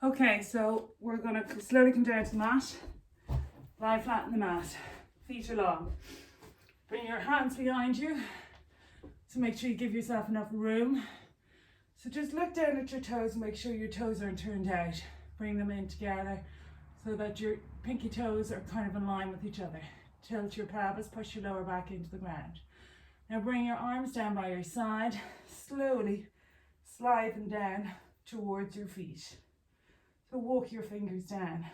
Okay, so we're going to slowly come down to the mat. Lie flat on the mat. Feet are long. Bring your hands behind you. So make sure you give yourself enough room. So just look down at your toes and make sure your toes aren't turned out. Bring them in together so that your pinky toes are kind of in line with each other. Tilt your pelvis, push your lower back into the ground. Now bring your arms down by your side. Slowly slide them down towards your feet. So walk your fingers down.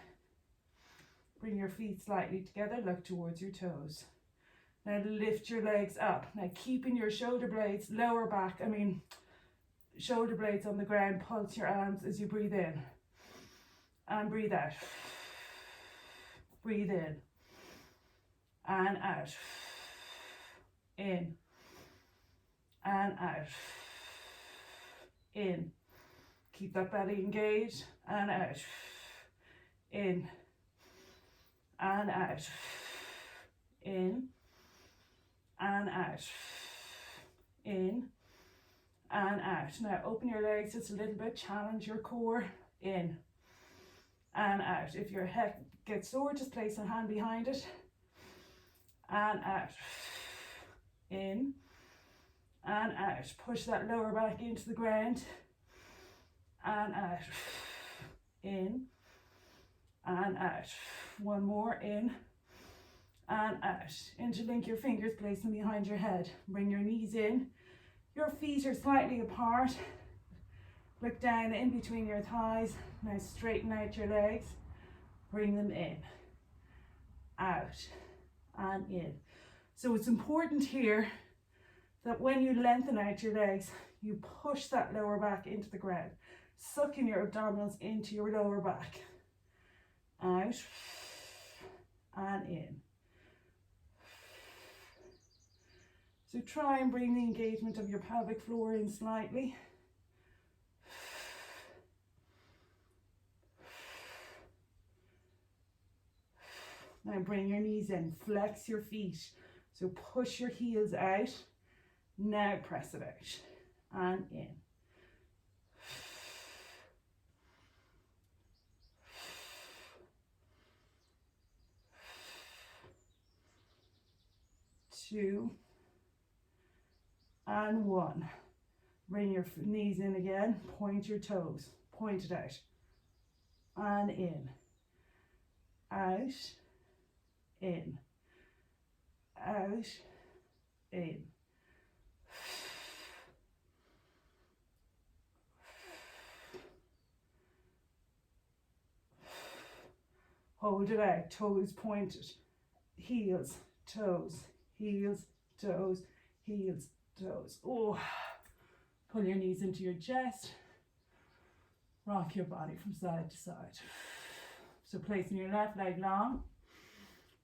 Bring your feet slightly together, look towards your toes. Now lift your legs up. Now keeping your shoulder blades, shoulder blades on the ground, pulse your arms as you breathe in. And breathe out. Breathe in. And out. In. And out. In. Keep that belly engaged. And out. In. And out. In. And out. In. And out. Now open your legs just a little bit. Challenge your core. In. And out. If your head gets sore, just place a hand behind it. And out. In. And out. Push that lower back into the ground. And out. In. And out. One more. In. And out. Interlink your fingers, place them behind your head. Bring your knees in. Your feet are slightly apart. Look down in between your thighs. Now straighten out your legs. Bring them in. Out. And in. So it's important here that when you lengthen out your legs, you push that lower back into the ground. Sucking your abdominals into your lower back. Out. And in. So try and bring the engagement of your pelvic floor in slightly. Now bring your knees in, flex your feet. So push your heels out. Now press it out and in. Two. And one. Bring your knees in again. Point your toes. Point it out. And in. Out. In. Out. In. Hold it out. Toes pointed. Heels. Toes. Heels. Toes. Heels. Toes. Oh, pull your knees into your chest. Rock your body from side to side. So placing your left leg long,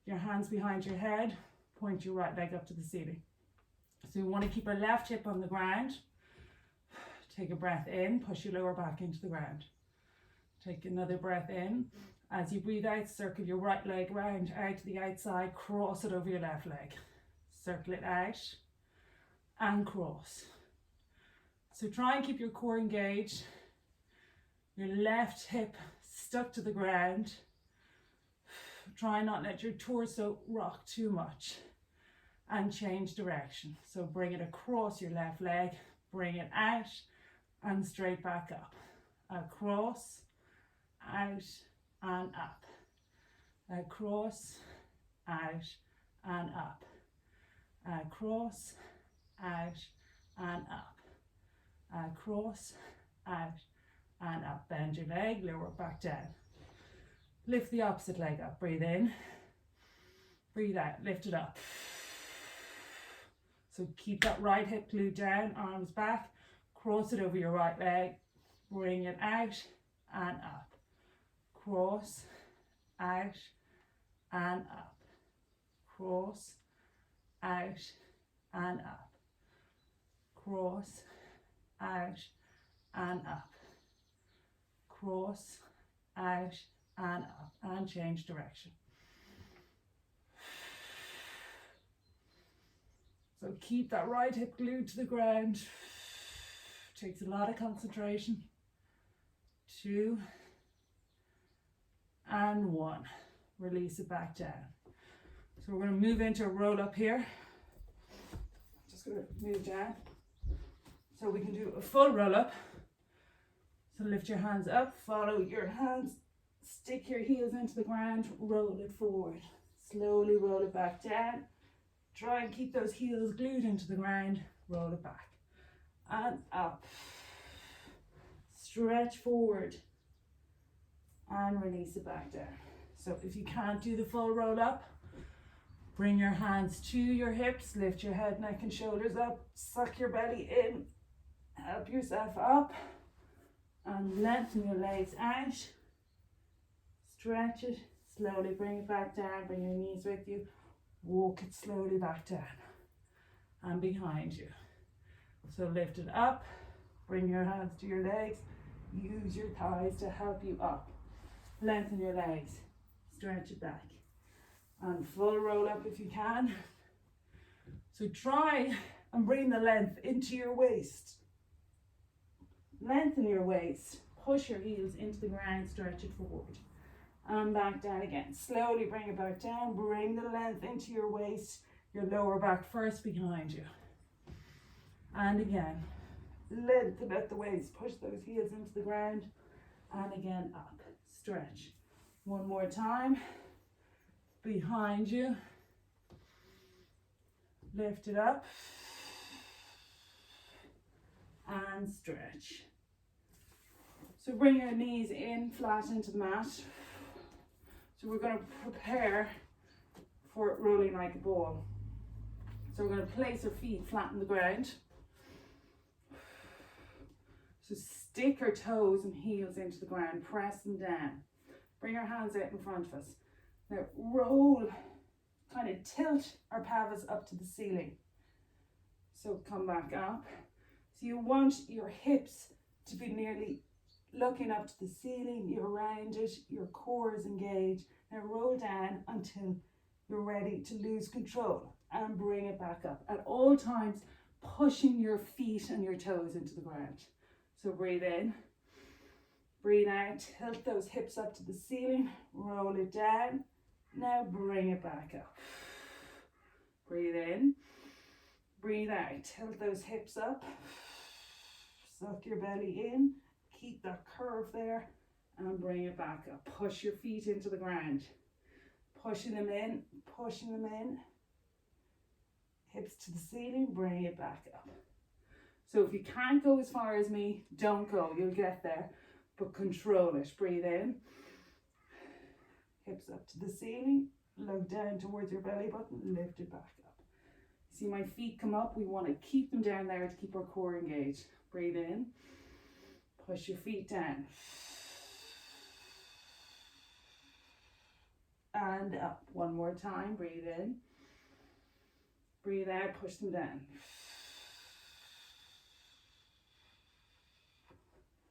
your hands behind your head, point your right leg up to the ceiling. So you want to keep your left hip on the ground. Take a breath in, push your lower back into the ground. Take another breath in. As you breathe out, circle your right leg round out to the outside, cross it over your left leg. Circle it out. And cross. So try and keep your core engaged. Your left hip stuck to the ground. Try not let your torso rock too much. And change direction. So bring it across your left leg, bring it out and straight back up. Across, out and up. Across, out and up. Across, out and up. Across, out and up. Bend your leg, lower it back down. Lift the opposite leg up. Breathe in. Breathe out. Lift it up. So keep that right hip glued down, arms back. Cross it over your right leg. Bring it out and up. Cross, out and up. Cross, out and up. Cross, out and up. Cross, out and up. And change direction. So keep that right hip glued to the ground. Takes a lot of concentration. 2, and 1. Release it back down. So we're going to move into a roll up here. Just going to move down so we can do a full roll up. So lift your hands up, follow your hands, stick your heels into the ground, roll it forward. Slowly roll it back down. Try and keep those heels glued into the ground, roll it back and up. Stretch forward and release it back down. So if you can't do the full roll up, bring your hands to your hips, lift your head, neck and shoulders up, suck your belly in, help yourself up and lengthen your legs out. Stretch it, slowly bring it back down, bring your knees with you, walk it slowly back down and behind you. So lift it up, bring your hands to your legs, use your thighs to help you up. Lengthen your legs, stretch it back and full roll up if you can. So try and bring the length into your waist. Lengthen your waist, push your heels into the ground, stretch it forward and back down again. Slowly bring it back down, bring the length into your waist, your lower back first behind you. And again, lengthen at the waist, push those heels into the ground and again up, stretch. One more time, behind you, lift it up and stretch. So bring your knees in flat into the mat. So we're going to prepare for rolling like a ball. So we're going to place our feet flat on the ground. So stick our toes and heels into the ground, press them down. Bring our hands out in front of us. Now roll, kind of tilt our pelvis up to the ceiling. So come back up. So you want your hips to be nearly looking up to the ceiling, you're rounded, your core is engaged. Now roll down until you're ready to lose control and bring it back up. At all times, pushing your feet and your toes into the ground. So breathe in, breathe out, tilt those hips up to the ceiling, roll it down. Now bring it back up. Breathe in, breathe out, tilt those hips up, suck your belly in. Keep that curve there and bring it back up. Push your feet into the ground. Pushing them in, pushing them in. Hips to the ceiling, bring it back up. So if you can't go as far as me, don't go. You'll get there, but control it. Breathe in. Hips up to the ceiling. Look down towards your belly button. Lift it back up. See my feet come up. We want to keep them down there to keep our core engaged. Breathe in. Push your feet down. And up. One more time. Breathe in. Breathe out. Push them down.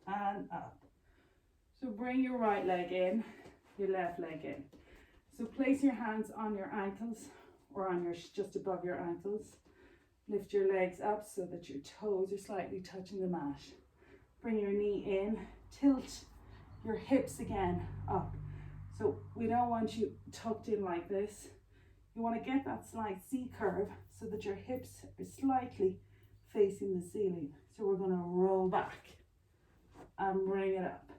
And up. So bring your right leg in, your left leg in. So place your hands on your ankles or on your just above your ankles. Lift your legs up so that your toes are slightly touching the mat. Bring your knee in, tilt your hips again up. So we don't want you tucked in like this. You want to get that slight C curve so that your hips are slightly facing the ceiling. So we're going to roll back and bring it up.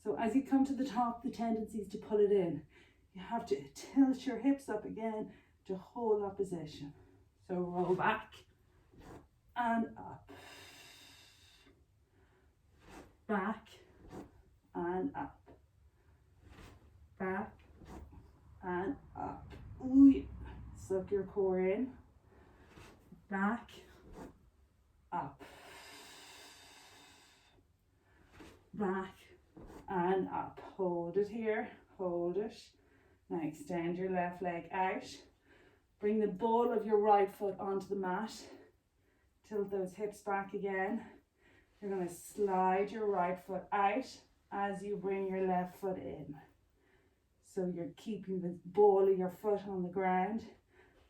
So as you come to the top, the tendency is to pull it in. You have to tilt your hips up again to hold that position. So roll back and up. Back and up. Back and up. Ooh, suck your core in. Back, up. Back and up. Hold it here. Hold it. Now extend your left leg out. Bring the ball of your right foot onto the mat. Tilt those hips back again. You're going to slide your right foot out as you bring your left foot in. So you're keeping the ball of your foot on the ground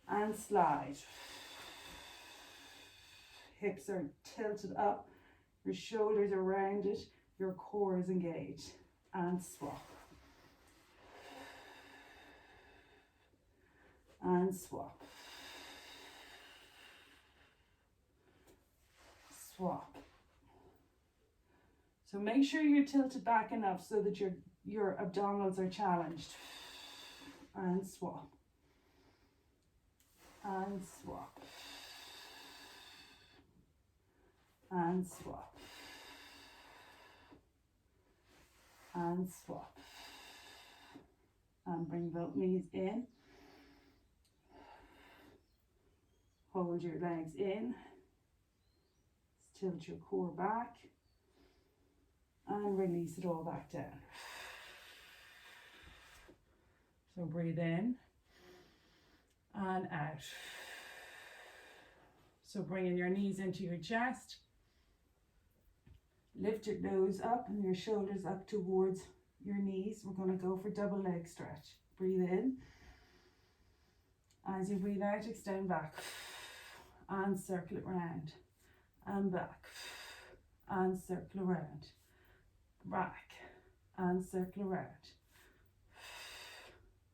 and slide. Hips are tilted up, your shoulders are rounded, your core is engaged. And swap. and swap. Swap. So make sure you're tilted back enough so that your abdominals are challenged. And swap. And swap. And swap. And swap. And bring both knees in. Hold your legs in. Tilt your core back. And release it all back down. So breathe in and out. So bringing your knees into your chest. Lift your nose up and your shoulders up towards your knees. We're going to go for double leg stretch. Breathe in. As you breathe out, extend back. And circle it round. And back. And circle around. Back. And circle around.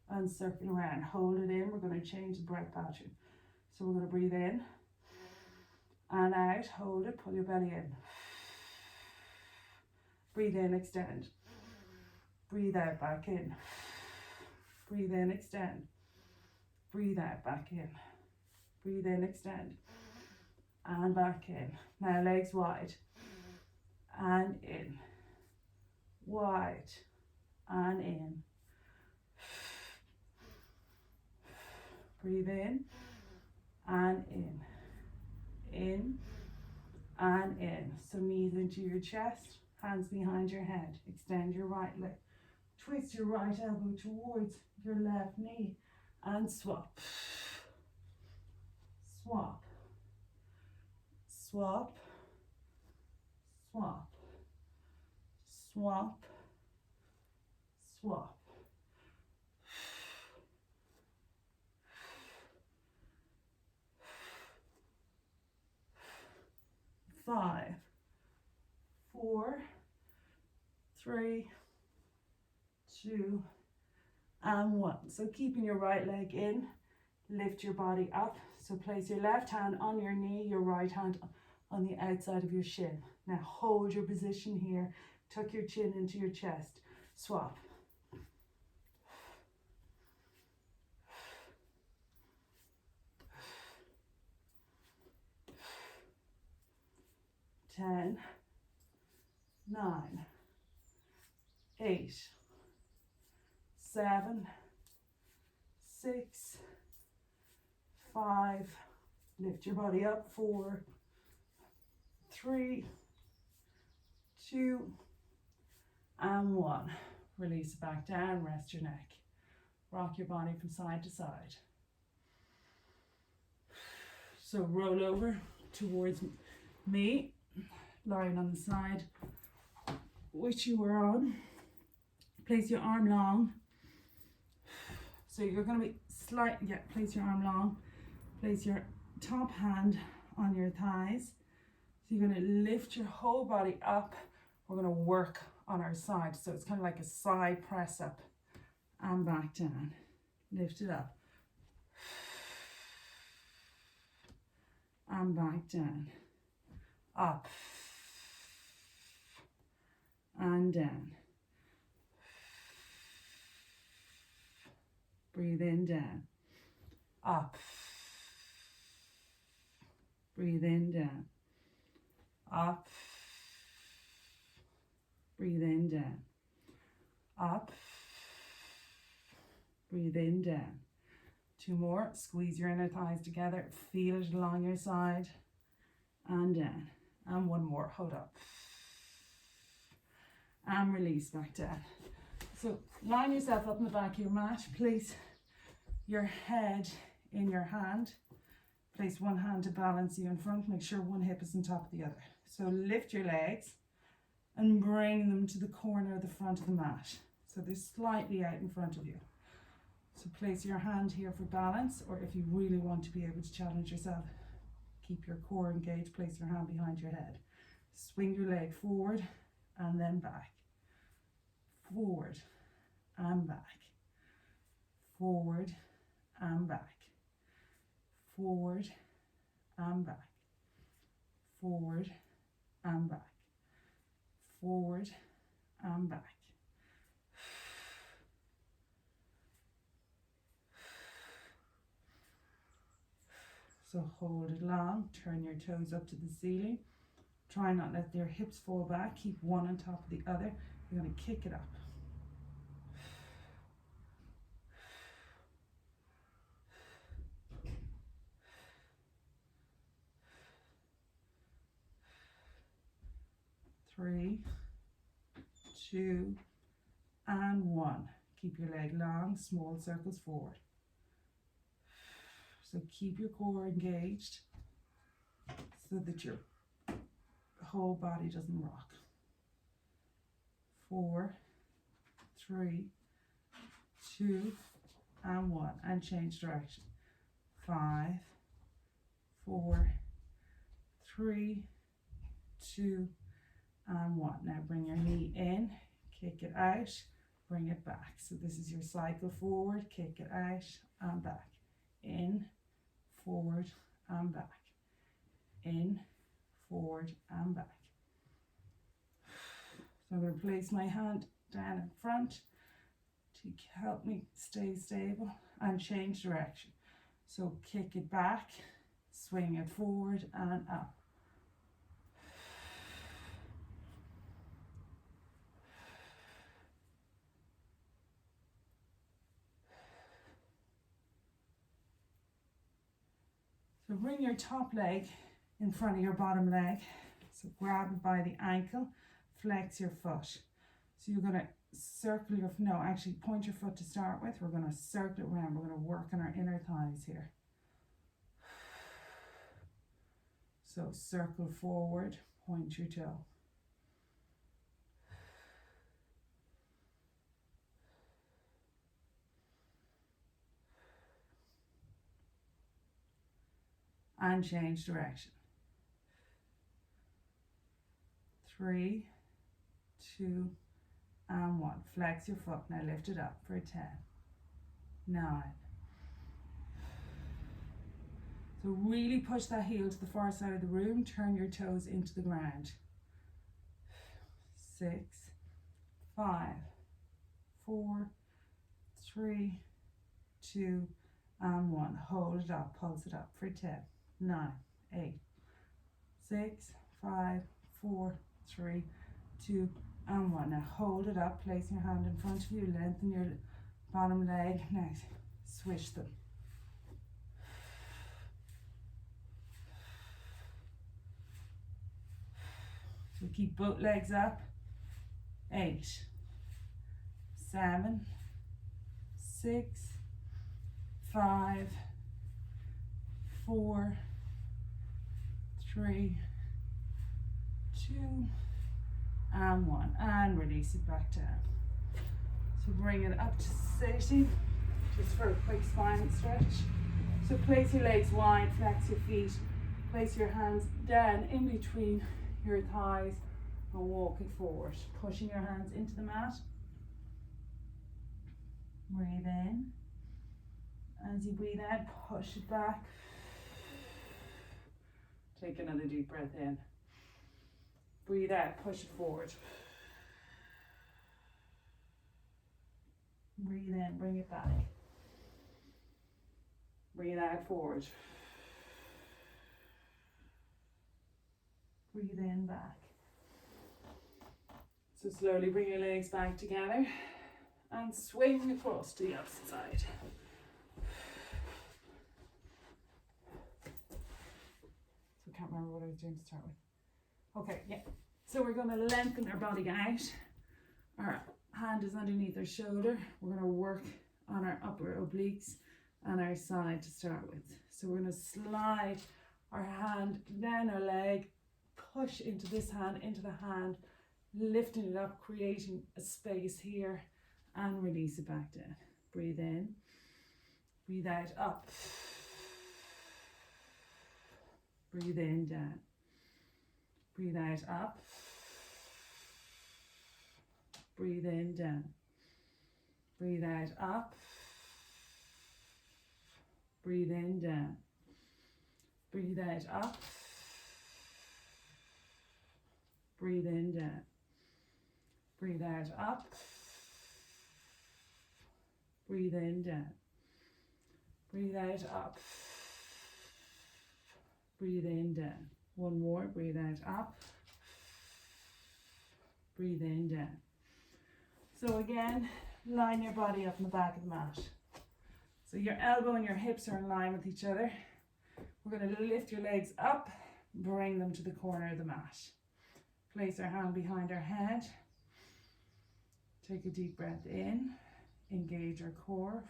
And circle around. Hold it in. We're going to change the breath pattern. So we're going to breathe in. And out. Hold it. Pull your belly in. Breathe in, extend. Breathe out, back in. Breathe in, extend. Breathe out, back in. Breathe in, extend. And back in. Now legs wide. And in. Wide. And in. Breathe in. And in. In. And in. So knees into your chest. Hands behind your head. Extend your right leg. Twist your right elbow towards your left knee. And swap. Swap. Swap. Swap. Swap. Swap. 5, 4, 3, 2, and 1. So keeping your right leg in, lift your body up. So place your left hand on your knee, your right hand on the outside of your shin. Now hold your position here. Tuck your chin into your chest. Swap. Ten, 9, 8, 7, 6, 5, lift your body up, 4, 3, 2, and 1. Release it back down, rest your neck. Rock your body from side to side. So roll over towards me, lying on the side which you were on. Place your arm long. So you're going to be place your arm long. Place your top hand on your thighs. So you're going to lift your whole body up. We're going to work on our side. So it's kind of like a side press up and back down. Lift it up. And back down. Up. And down. Breathe in, down. Up. Breathe in, down. Up. Breathe in, down. Up. Breathe in, down. 2 more. Squeeze your inner thighs together. Feel it along your side. And down. And 1 more. Hold up. And release back down. So line yourself up in the back of your mat. Place your head in your hand. Place one hand to balance you in front. Make sure one hip is on top of the other. So lift your legs and bring them to the corner of the front of the mat. So they're slightly out in front of you. So place your hand here for balance, or if you really want to be able to challenge yourself, keep your core engaged, place your hand behind your head. Swing your leg forward and then back. Forward and back. Forward and back. forward and back, forward and back, forward and back. So hold it long, turn your toes up to the ceiling. Try not let your hips fall back, keep one on top of the other. You're going to kick it up. Three, two, and one. Keep your leg long, small circles forward. So keep your core engaged so that your whole body doesn't rock. 4, 3, 2, and 1. And change direction. 5, 4, 3, 2, and 1. Now bring your knee in, kick it out, bring it back. So this is your cycle: forward, kick it out, and back. In, forward, and back. In, forward, and back. So I'm going to place my hand down in front to help me stay stable and change direction. So kick it back, swing it forward and up. So bring your top leg in front of your bottom leg. So grab it by the ankle, flex your foot. So you're going to circle your, no, actually point your foot to start with. We're going to circle it around. We're going to work on our inner thighs here. So circle forward, point your toe. And change direction. 3, 2, and 1. Flex your foot. Now lift it up for 10, 9. So really push that heel to the far side of the room. Turn your toes into the ground. 6, 5, 4, 3, 2, and 1. Hold it up. Pulse it up for 10, 9, 8, 6, 5, 4, 3, 2, and 1. Now hold it up. Place your hand in front of you. Lengthen your bottom leg. Now swish them. So keep both legs up. 8, 7, 6, 5, 4, 3, 2, and 1. And release it back down. So bring it up to sitting, just for a quick spine stretch. So place your legs wide, flex your feet, place your hands down in between your thighs and walk it forward, pushing your hands into the mat. Breathe in. As you breathe out, push it back. Take another deep breath in. Breathe out, push it forward. Breathe in, bring it back. Breathe out, forward. Breathe in, back. So slowly bring your legs back together and swing across to the opposite side. So I can't remember what I was doing to start with. Okay, yeah. So we're going to lengthen our body out. Our hand is underneath our shoulder. We're going to work on our upper obliques and our side to start with. So we're going to slide our hand down our leg, push into this hand, into the hand, lifting it up, creating a space here, and release it back down. Breathe in, breathe out, up. Breathe in, down. Breathe out, up. Breathe in, down. Breathe out, up. Breathe in, down. Breathe out, up. Breathe in, down. Breathe out, up. Breathe in, down. Breathe out, up. Breathe in, down. One more, breathe out, up. Breathe in, down. So again, line your body up in the back of the mat. So your elbow and your hips are in line with each other. We're going to lift your legs up, bring them to the corner of the mat. Place our hand behind our head. Take a deep breath in, engage our core.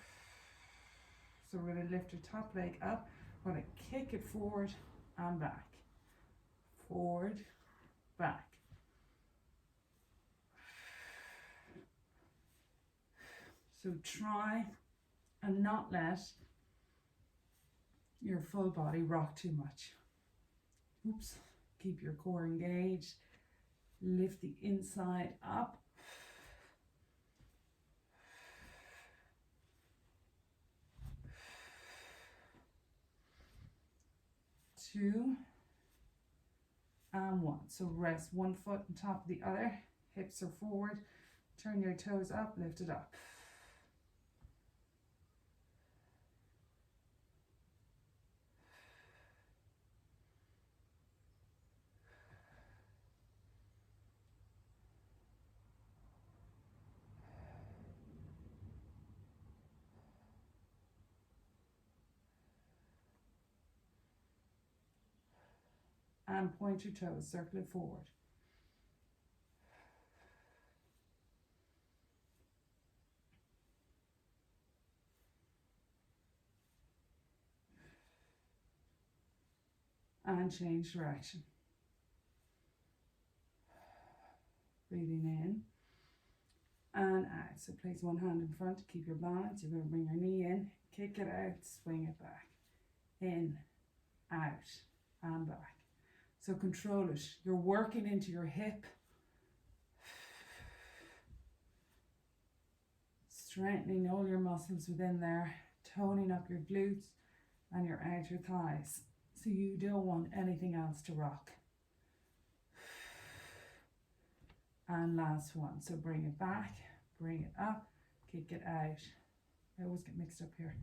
So we're going to lift our top leg up. We're going to kick it forward and back. Forward, back. So try and not let your full body rock too much. Oops. Keep your core engaged. Lift the inside up. Two and one. So rest one foot on top of the other. Hips are forward. Turn your toes up, lift it up. And point your toes, circle it forward. And change direction. Breathing in and out. So place one hand in front to keep your balance. You're going to bring your knee in, kick it out, swing it back. In, out, and back. So control it. You're working into your hip. Strengthening all your muscles within there. Toning up your glutes and your outer thighs. So you don't want anything else to rock. And last one. So bring it back, bring it up, kick it out. I always get mixed up here.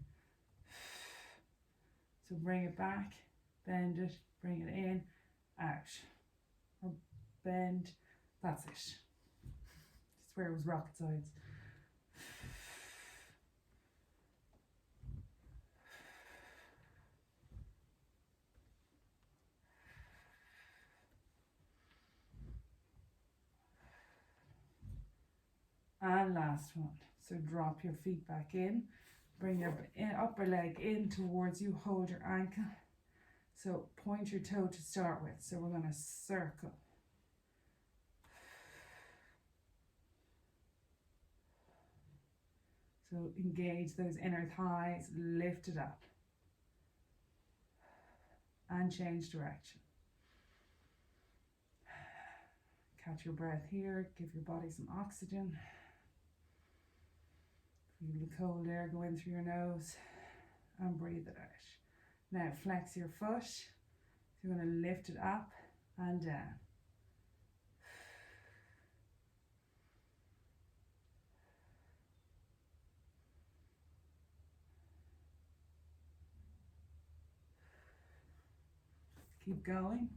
So bring it back, bend it, bring it in, out. Or bend, that's it. I swear it was rocket science. And last one. So drop your feet back in. Bring your upper leg in towards you. Hold your ankle. So point your toe to start with. So we're going to circle. So engage those inner thighs. Lift it up. And change direction. Catch your breath here. Give your body some oxygen. Feel the cold air go in through your nose and breathe it out. Now flex your foot. So you're going to lift it up and down. Keep going.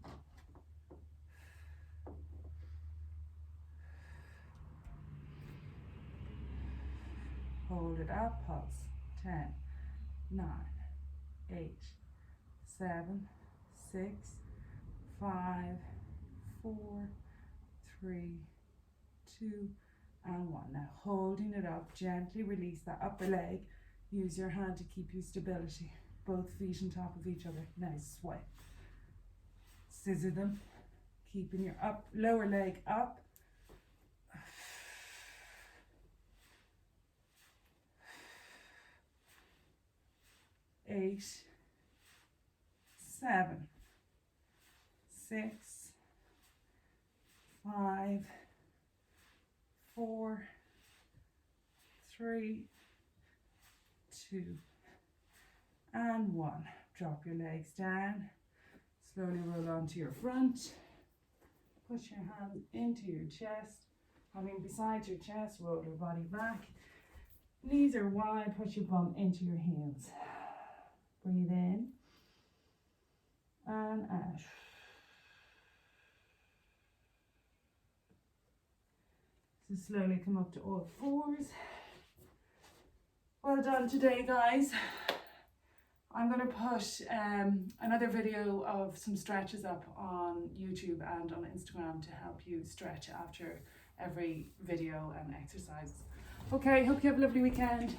Hold it up, pulse. 10, 9, 8, 7, 6, 5, 4, 3, 2, and 1. Now holding it up, gently release that upper leg. Use your hand to keep you stability. Both feet on top of each other. Nice swipe. Scissor them. Keeping your lower leg up. 8, 7, 6, 5, 4, 3, 2, and 1. Drop your legs down. Slowly roll onto your front. Push your hands into your chest. Coming beside your chest, roll your body back. Knees are wide, push your bum into your heels. Breathe in and out. So slowly come up to all fours. Well done today, guys. I'm going to put another video of some stretches up on YouTube and on Instagram to help you stretch after every video and exercise. Okay, hope you have a lovely weekend.